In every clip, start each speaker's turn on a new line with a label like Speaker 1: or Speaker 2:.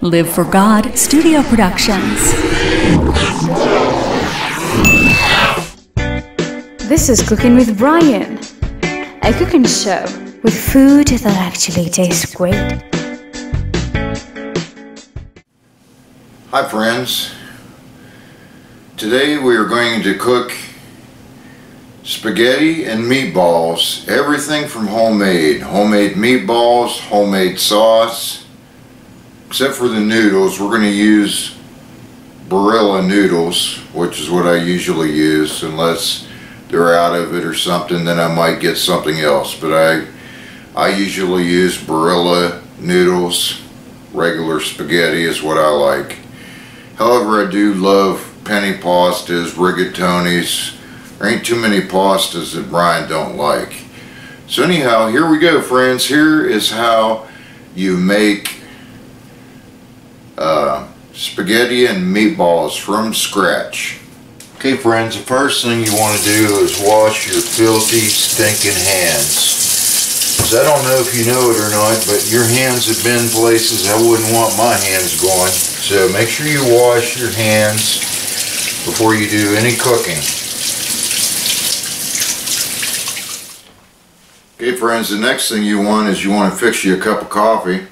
Speaker 1: Live for God Studio Productions.
Speaker 2: This is Cooking with Brian, a cooking show with food that actually tastes great.
Speaker 3: Hi friends, today we are going to cook spaghetti and meatballs, everything from homemade meatballs, homemade sauce, except for the noodles. We're going to use Barilla noodles, which is what I usually use, unless they're out of it or something, then I might get something else, but I usually use Barilla noodles. Regular spaghetti is what I like. However, I do love penny pastas, rigatonis. There ain't too many pastas that Brian don't like. So anyhow, here we go, friends. Here is how you make spaghetti and meatballs from scratch. Okay friends, the first thing you want to do is wash your filthy, stinking hands. Because I don't know if you know it or not, but your hands have been places I wouldn't want my hands going. So make sure you wash your hands before you do any cooking. Okay friends, the next thing you want is you want to fix you a cup of coffee.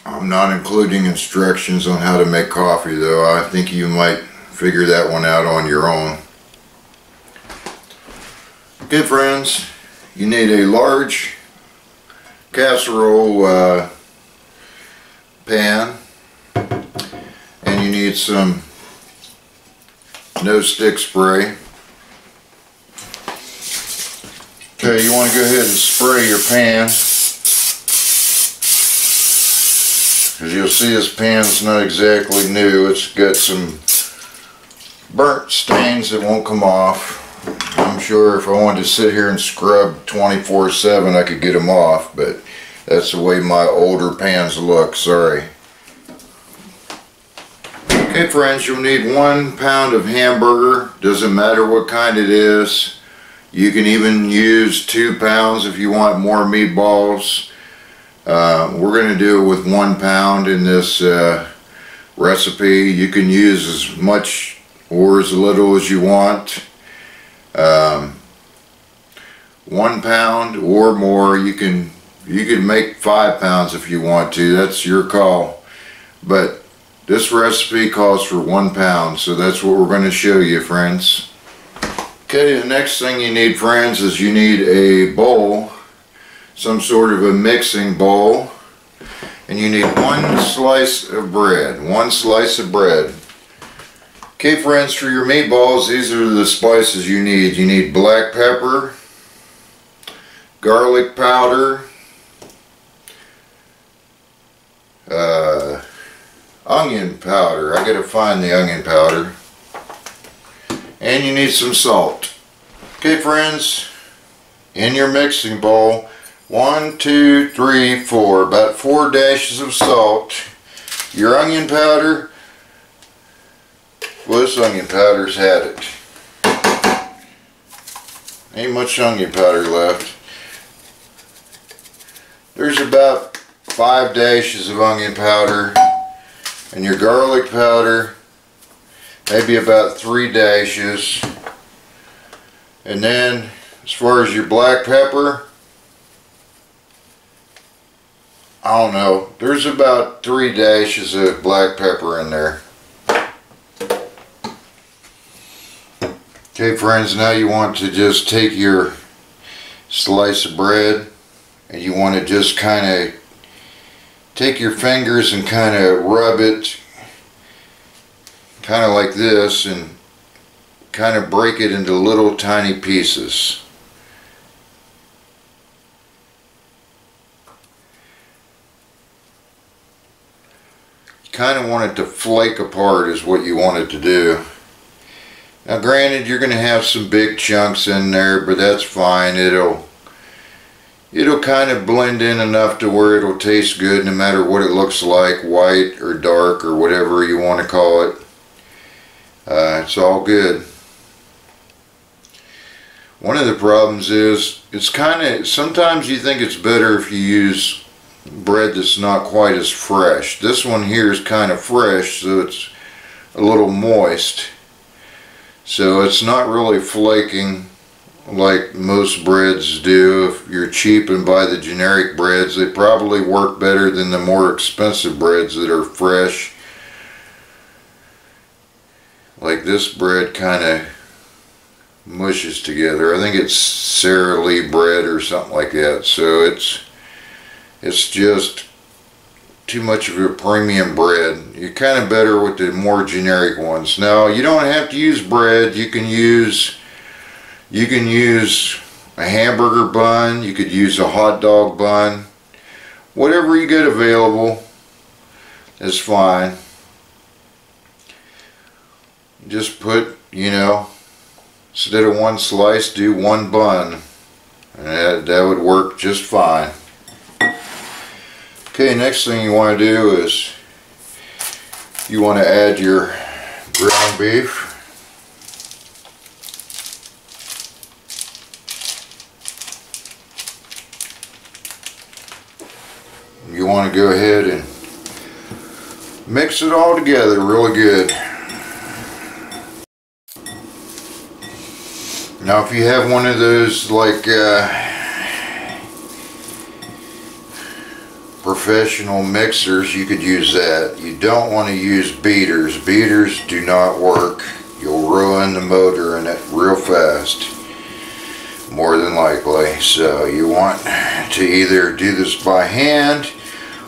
Speaker 3: I'm not including instructions on how to make coffee though. I think you might figure that one out on your own. Okay friends, you need a large casserole pan, and you need some no stick spray. Okay, you want to go ahead and spray your pan, because you'll see this pan's not exactly new. It's got some burnt stains that won't come off. I'm sure if I wanted to sit here and scrub 24/7 I could get them off, but that's the way my older pans look, sorry. Okay friends, you'll need 1 pound of hamburger. Doesn't matter what kind it is. You can even use 2 pounds if you want more meatballs. We're going to do it with 1 pound in this recipe. You can use as much or as little as you want. 1 pound or more. You can make 5 pounds if you want to. That's your call. But this recipe calls for 1 pound, so that's what we're going to show you, friends. Okay, the next thing you need, friends, is you need a bowl, some sort of a mixing bowl, and you need 1 slice of bread. 1 slice of bread. Okay friends, for your meatballs, these are the spices you need. You need black pepper, garlic powder, onion powder. I gotta find the onion powder. And you need some salt. Okay friends, in your mixing bowl, 1, 2, 3, 4, about 4 dashes of salt, your onion powder. Well, this onion powder's had it. Ain't much onion powder left. There's about 5 dashes of onion powder, and your garlic powder, maybe about 3 dashes. And then as far as your black pepper, I don't know, there's about 3 dashes of black pepper in there. Okay friends, now you want to just take your slice of bread and you want to just kind of take your fingers and kind of rub it kind of like this and kind of break it into little tiny pieces. You kind of want it to flake apart is what you want it to do. Now granted, you're going to have some big chunks in there, but that's fine. It'll kind of blend in enough to where it'll taste good no matter what it looks like, white or dark or whatever you want to call it. It's all good. One of the problems is it's kind of, sometimes you think it's better if you use bread that's not quite as fresh. This one here is kind of fresh, so it's a little moist. So it's not really flaking like most breads do. If you're cheap and buy the generic breads, they probably work better than the more expensive breads that are fresh. Like this bread kind of mushes together. I think it's Sara Lee bread or something like that. So it's just too much of a premium bread. You're kind of better with the more generic ones. Now you don't have to use bread. You can use a hamburger bun. You could use a hot dog bun. Whatever you get available is fine. Just put, you know, instead of one slice, do one bun, and that would work just fine. Okay, next thing you want to do is you want to add your ground beef. You want to go ahead and mix it all together really good. Now if you have one of those like professional mixers, you could use that. You don't want to use beaters. Beaters do not work. You'll ruin the motor in it real fast, more than likely. So you want to either do this by hand,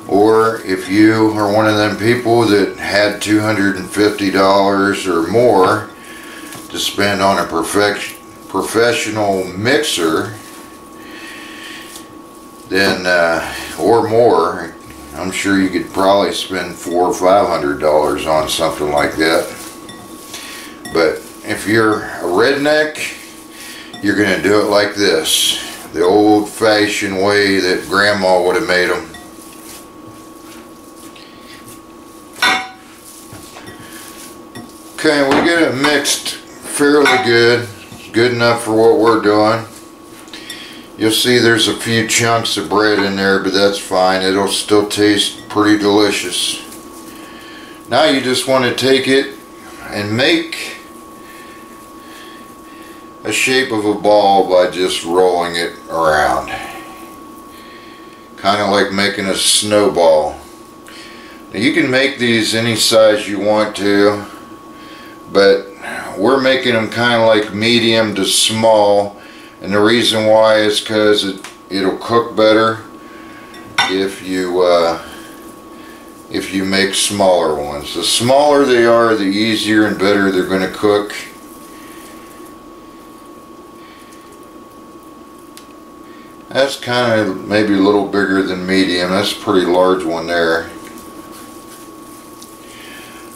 Speaker 3: or if you are one of them people that had $250 or more to spend on a professional mixer, then or more, I'm sure you could probably spend $400 or $500 on something like that. But if you're a redneck, you're going to do it like this, the old-fashioned way that Grandma would have made them. Okay, we get it mixed fairly good enough for what we're doing. You'll see there's a few chunks of bread in there, but that's fine. It'll still taste pretty delicious. Now you just want to take it and make a shape of a ball by just rolling it around. Kind of like making a snowball. Now you can make these any size you want to, but we're making them kind of like medium to small. And the reason why is because it'll cook better if you make smaller ones. The smaller they are, the easier and better they're going to cook. That's kind of maybe a little bigger than medium. That's a pretty large one there.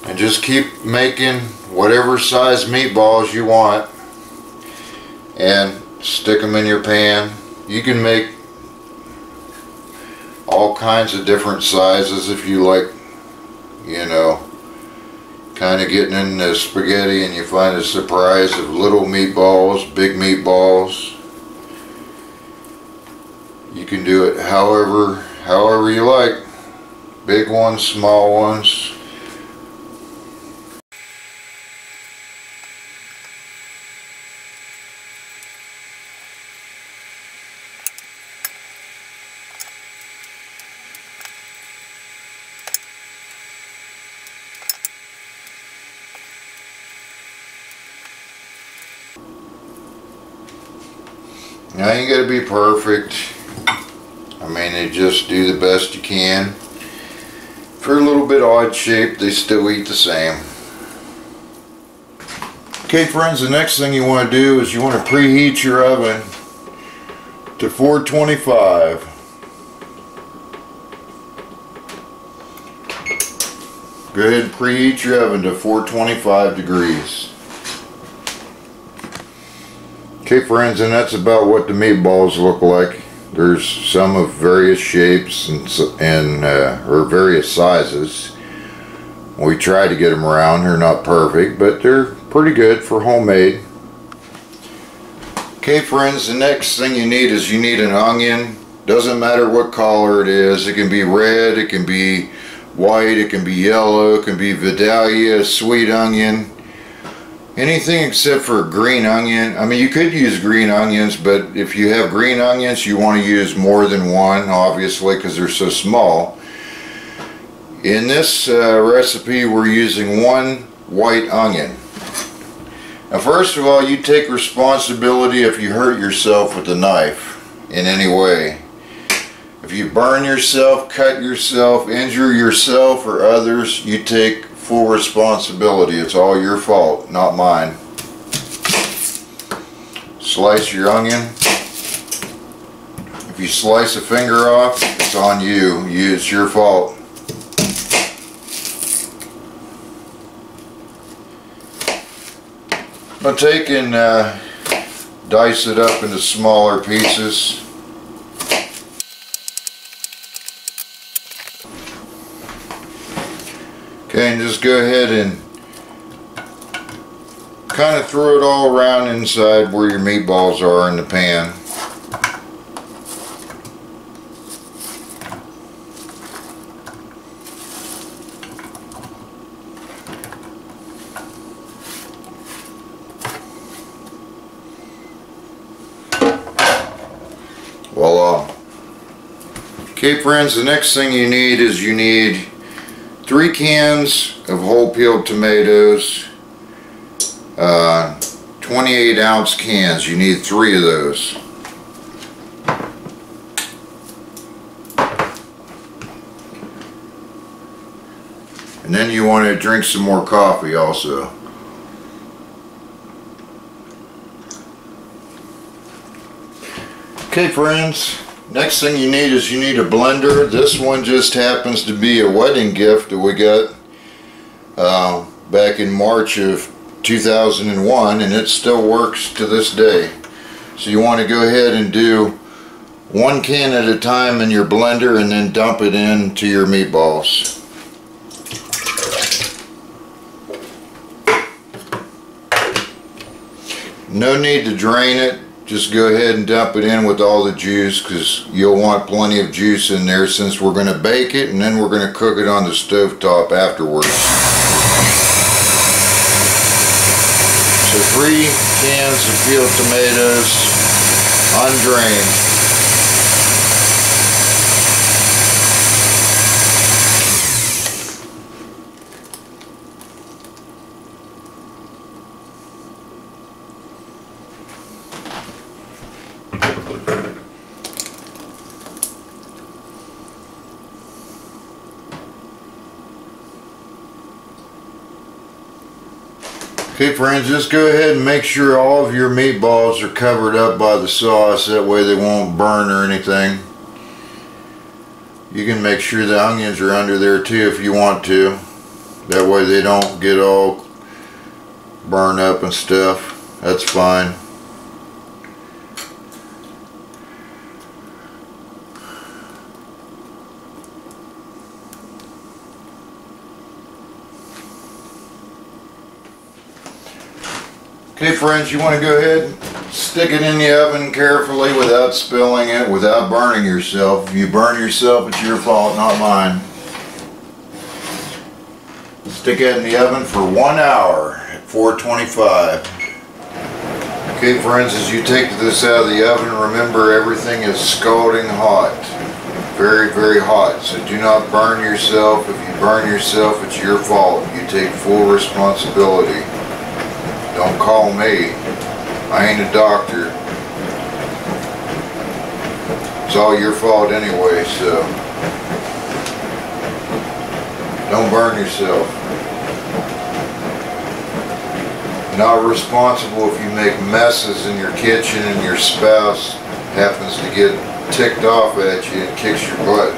Speaker 3: And just keep making whatever size meatballs you want and stick them in your pan. You can make all kinds of different sizes if you like, you know, kind of getting into spaghetti and you find a surprise of little meatballs, big meatballs. You can do it however you like. Big ones, small ones. Now you ain't got to be perfect. I mean, you just do the best you can. For a little bit odd shape, they still eat the same. Okay friends, the next thing you want to do is you want to preheat your oven to 425. Go ahead and preheat your oven to 425 degrees. Okay friends, and that's about what the meatballs look like. There's some of various shapes and or various sizes. We try to get them around. They're not perfect, but they're pretty good for homemade. Okay friends, the next thing you need is you need an onion Doesn't matter what color it is. It can be red, it can be white, it can be yellow, it can be Vidalia, sweet onion, anything except for green onion. I mean, you could use green onions, but if you have green onions, you want to use more than one, obviously, because they're so small. In this recipe, we're using 1 white onion. Now, first of all, you take responsibility if you hurt yourself with a knife in any way. If you burn yourself, cut yourself, injure yourself or others, you take full responsibility. It's all your fault, not mine. Slice your onion. If you slice a finger off, it's on you. It's your fault. I'll take and dice it up into smaller pieces. Okay, and just go ahead and kind of throw it all around inside where your meatballs are in the pan. Voila. Okay friends, the next thing you need is 3 cans of whole peeled tomatoes, 28-ounce cans. You need 3 of those. And then you want to drink some more coffee also. Okay friends, next thing you need is a blender. This one just happens to be a wedding gift that we got back in March of 2001, and it still works to this day. So you want to go ahead and do 1 can at a time in your blender and then dump it into your meatballs. No need to drain it. Just go ahead and dump it in with all the juice, because you'll want plenty of juice in there since we're going to bake it and then we're going to cook it on the stovetop afterwards. So 3 cans of peeled tomatoes, undrained. Okay friends, just go ahead and make sure all of your meatballs are covered up by the sauce. That way they won't burn or anything. You can make sure the onions are under there too if you want to. That way they don't get all burned up and stuff. That's fine. Okay friends, you want to go ahead and stick it in the oven carefully without spilling it, without burning yourself. If you burn yourself, it's your fault, not mine. Stick it in the oven for 1 hour at 425. Okay friends, as you take this out of the oven, remember everything is scalding hot. Very, very hot. So do not burn yourself. If you burn yourself, it's your fault. You take full responsibility. Don't call me. I ain't a doctor. It's all your fault anyway, so don't burn yourself. You're not responsible if you make messes in your kitchen and your spouse happens to get ticked off at you and kicks your butt.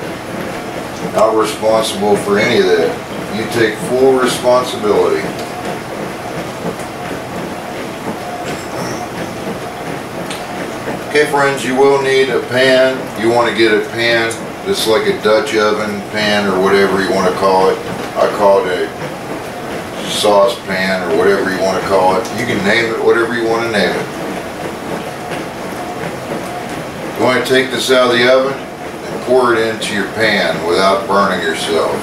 Speaker 3: Not responsible for any of that. You take full responsibility. Okay friends, you will need a pan. You want to get a pan that's like a Dutch oven pan or whatever you want to call it. I call it a saucepan or whatever you want to call it. You can name it whatever you want to name it. You want to take this out of the oven and pour it into your pan without burning yourself.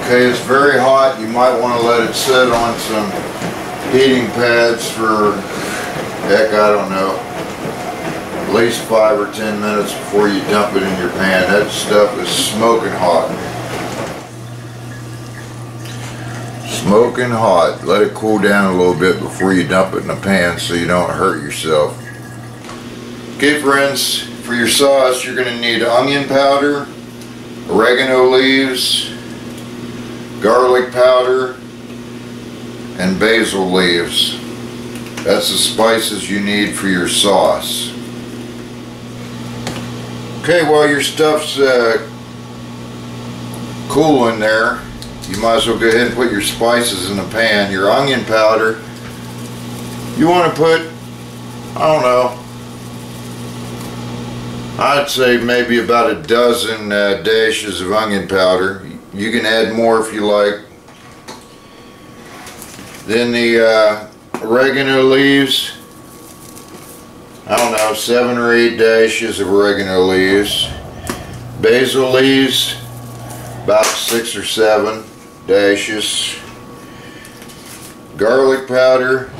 Speaker 3: Okay, it's very hot. You might want to let it sit on some heating pads for, heck, I don't know, at least 5 or 10 minutes before you dump it in your pan. That stuff is smoking hot. Smoking hot. Let it cool down a little bit before you dump it in the pan so you don't hurt yourself. Okay friends, for your sauce you're going to need onion powder, oregano leaves, garlic powder, and basil leaves. That's the spices you need for your sauce. Okay, while your stuff's cooling there, you might as well go ahead and put your spices in the pan. Your onion powder, you want to put, I don't know, I'd say maybe about a dozen dashes of onion powder. You can add more if you like. Then the oregano leaves, I don't know, 7 or 8 dashes of oregano leaves. Basil leaves, about 6 or 7 dashes. Garlic powder,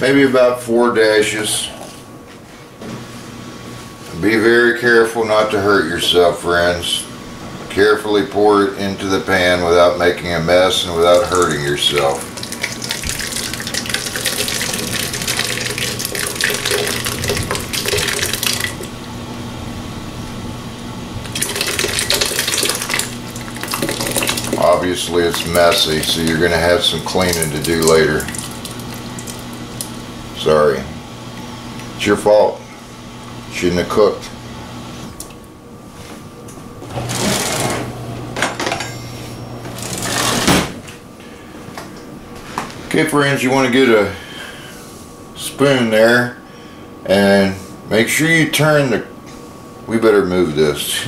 Speaker 3: maybe about 4 dashes. Be very careful not to hurt yourself, friends. Carefully pour it into the pan without making a mess and without hurting yourself. Obviously it's messy, so you're going to have some cleaning to do later. Sorry. It's your fault. Shouldn't have cooked. Okay friends, you want to get a spoon there and make sure you turn the, we better move this.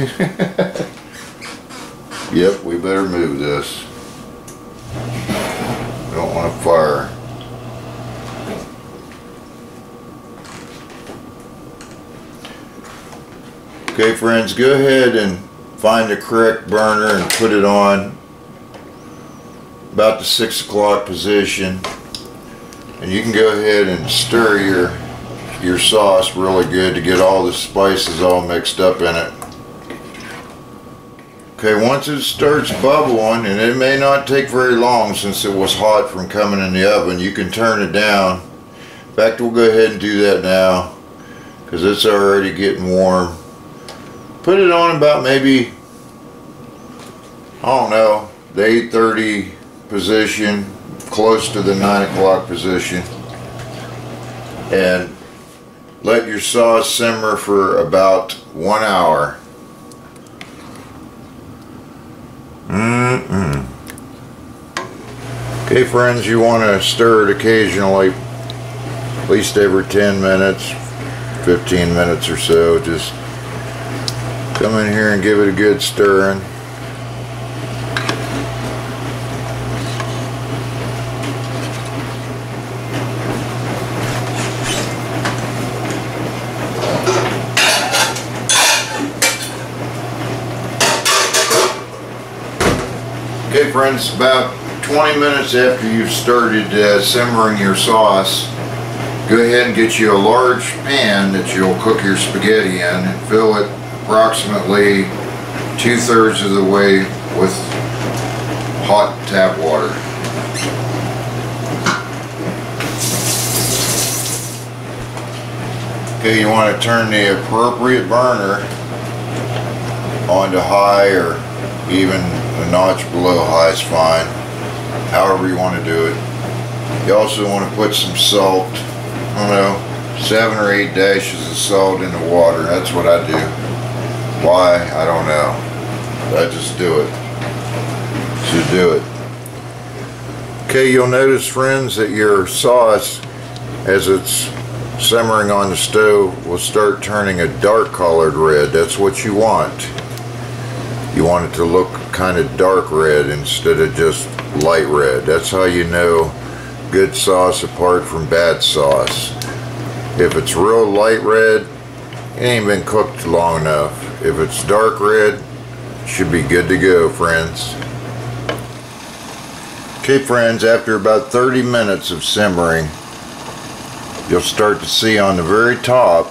Speaker 3: Yep, we better move this. We don't want to fire. Okay friends, go ahead and find the correct burner and put it on about the 6 o'clock position, and you can go ahead and stir your sauce really good to get all the spices all mixed up in it. Okay, once it starts bubbling, and it may not take very long since it was hot from coming in the oven, you can turn it down. In fact, we'll go ahead and do that now because it's already getting warm. Put it on about maybe, I don't know, the 8:30 position, close to the 9 o'clock position, and let your sauce simmer for about 1 hour. Okay friends, you want to stir it occasionally, at least every 10 minutes, 15 minutes or so. Just come in here and give it a good stirring. Okay friends, about 20 minutes after you've started simmering your sauce, go ahead and get you a large pan that you'll cook your spaghetti in and fill it approximately 2/3 of the way with hot tap water. Okay, you want to turn the appropriate burner onto high, or even a notch below high is fine, however you want to do it. You also want to put some salt, I don't know, 7 or 8 dashes of salt in the water. That's what I do. Why? I don't know. I just do it. Should do it. Okay, you'll notice friends that your sauce, as it's simmering on the stove, will start turning a dark colored red. That's what you want. You want it to look kind of dark red instead of just light red. That's how you know good sauce apart from bad sauce. If it's real light red, it ain't been cooked long enough. If it's dark red, it should be good to go, friends. Okay, friends, after about 30 minutes of simmering, you'll start to see on the very top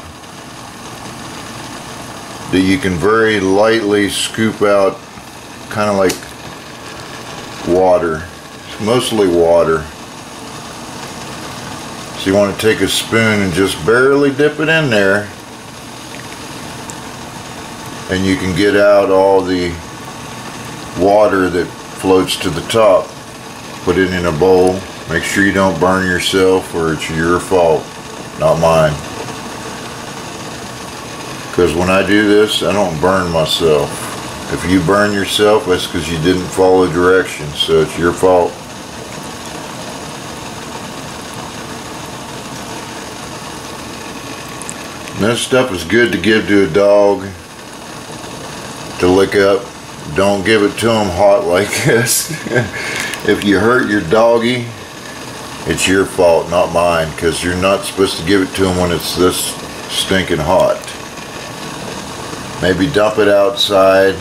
Speaker 3: that you can very lightly scoop out kind of like water. It's mostly water. So you want to take a spoon and just barely dip it in there, and you can get out all the water that floats to the top. Put it in a bowl. Make sure you don't burn yourself, or it's your fault, not mine. Because when I do this, I don't burn myself. If you burn yourself, that's because you didn't follow directions, so it's your fault. And this stuff is good to give to a dog to lick up. Don't give it to them hot like this. If you hurt your doggy, it's your fault, not mine, because you're not supposed to give it to them when it's this stinking hot. Maybe dump it outside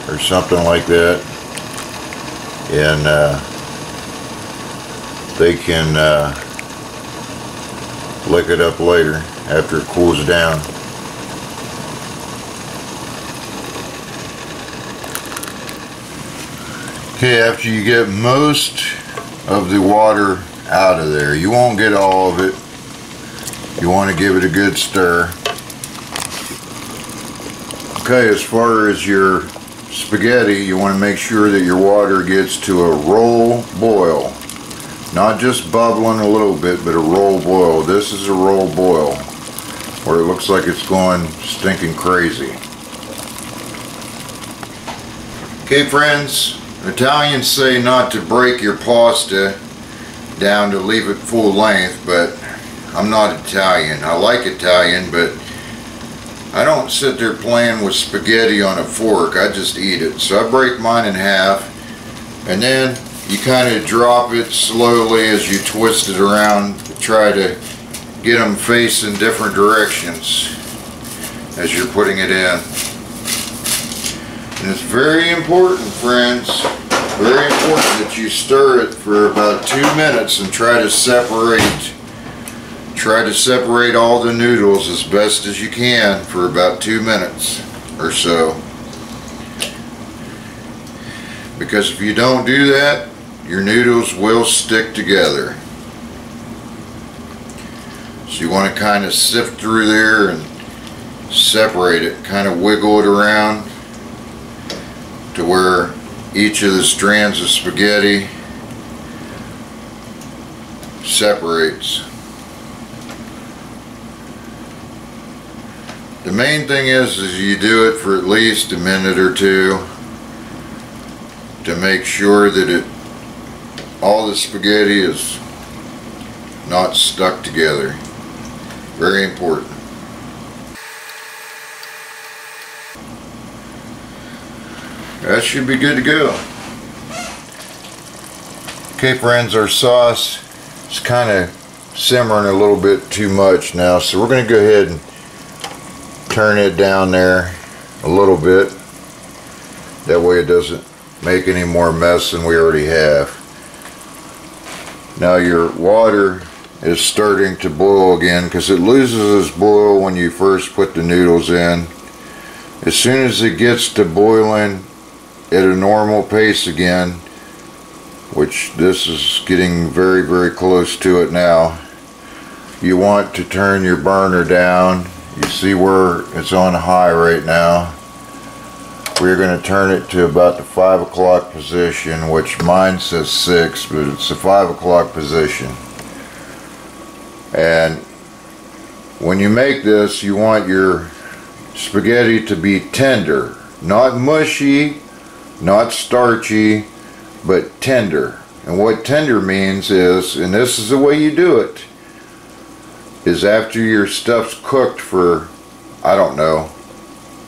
Speaker 3: or something like that, and they can lick it up later after it cools down. Okay, after you get most of the water out of there, you won't get all of it. You want to give it a good stir. Okay, as far as your spaghetti, you want to make sure that your water gets to a roll boil. Not just bubbling a little bit, but a roll boil. This is a roll boil, where it looks like it's going stinking crazy. Okay, friends. Italians say not to break your pasta down to leave it full length, but I'm not Italian. I like Italian, but I don't sit there playing with spaghetti on a fork. I just eat it. So I break mine in half, and then you kind of drop it slowly as you twist it around to try to get them facing different directions as you're putting it in. And it's very important, friends, very important that you stir it for about 2 minutes and try to separate all the noodles as best as you can for about 2 minutes or so. Because if you don't do that, your noodles will stick together. So you want to kind of sift through there and separate it, kind of wiggle it around to where each of the strands of spaghetti separates. The main thing is you do it for at least a minute or two to make sure that all the spaghetti is not stuck together. Very important. That should be good to go. Okay, friends, our sauce is kind of simmering a little bit too much now, so we're going to go ahead and turn it down there a little bit. That way it doesn't make any more mess than we already have. Now your water is starting to boil again, because it loses its boil when you first put the noodles in. As soon as it gets to boiling at a normal pace again, which this is getting very, very close to it now, you want to turn your burner down. You see where it's on high right now. We're going to turn it to about the 5 o'clock position, which mine says 6, but it's the 5 o'clock position. And when you make this, you want your spaghetti to be tender, not mushy, not starchy, but tender. And what tender means is, and this is the way you do it, is after your stuff's cooked for, I don't know,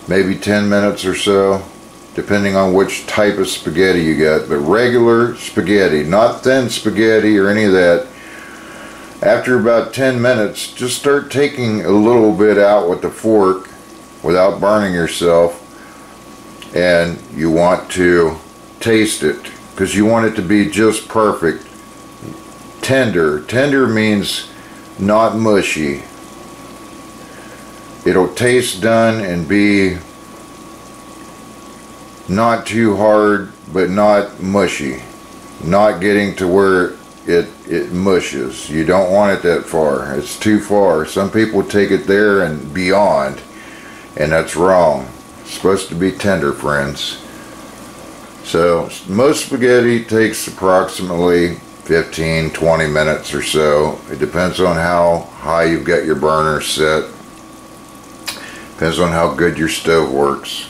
Speaker 3: maybe 10 minutes or so, depending on which type of spaghetti you got, but regular spaghetti, not thin spaghetti or any of that. After about 10 minutes, just start taking a little bit out with the fork without burning yourself, and you want to taste it because you want it to be just perfect. Tender means not mushy. It'll taste done and be not too hard but not mushy, not getting to where it mushes. You don't want it that far. It's too far. Some people take it there and beyond, and that's wrong. It's supposed to be tender, friends. So most spaghetti takes approximately 15-20 minutes or so. It depends on how high you've got your burner set. Depends on how good your stove works.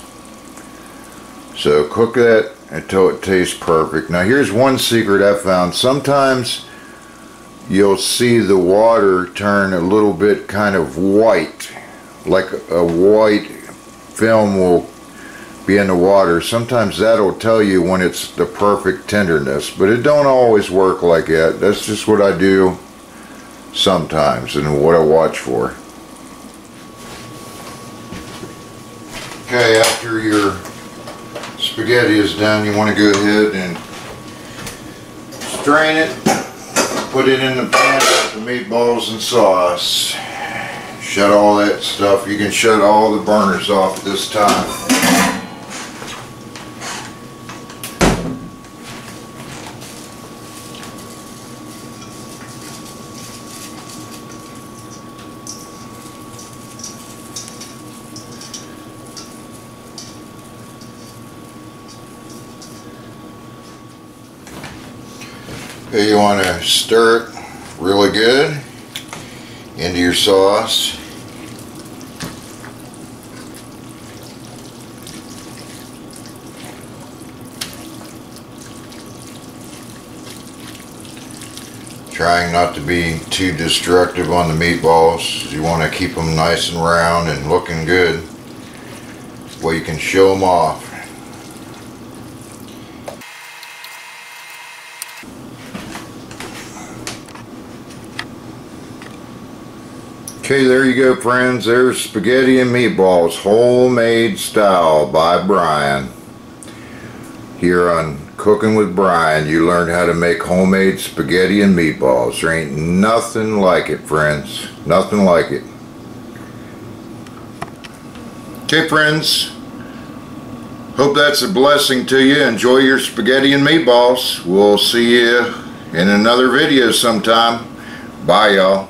Speaker 3: So cook that until it tastes perfect. Now here's one secret I found. Sometimes you'll see the water turn a little bit kind of white, like a white film will be in the water. Sometimes that'll tell you when it's the perfect tenderness, but it don't always work like that. That's just what I do sometimes and what I watch for. Okay, after your spaghetti is done, you want to go ahead and strain it, put it in the pan with the meatballs and sauce. Shut all that stuff. You can shut all the burners off at this time. Okay, you want to stir it really good into your sauce. Trying not to be too destructive on the meatballs. You want to keep them nice and round and looking good. Well, you can show them off. Okay, there you go, friends. There's spaghetti and meatballs, homemade style by Brian. Here on Cooking with Brian, you learned how to make homemade spaghetti and meatballs. There ain't nothing like it, friends. Nothing like it. Okay, friends. Hope that's a blessing to you. Enjoy your spaghetti and meatballs. We'll see you in another video sometime. Bye, y'all.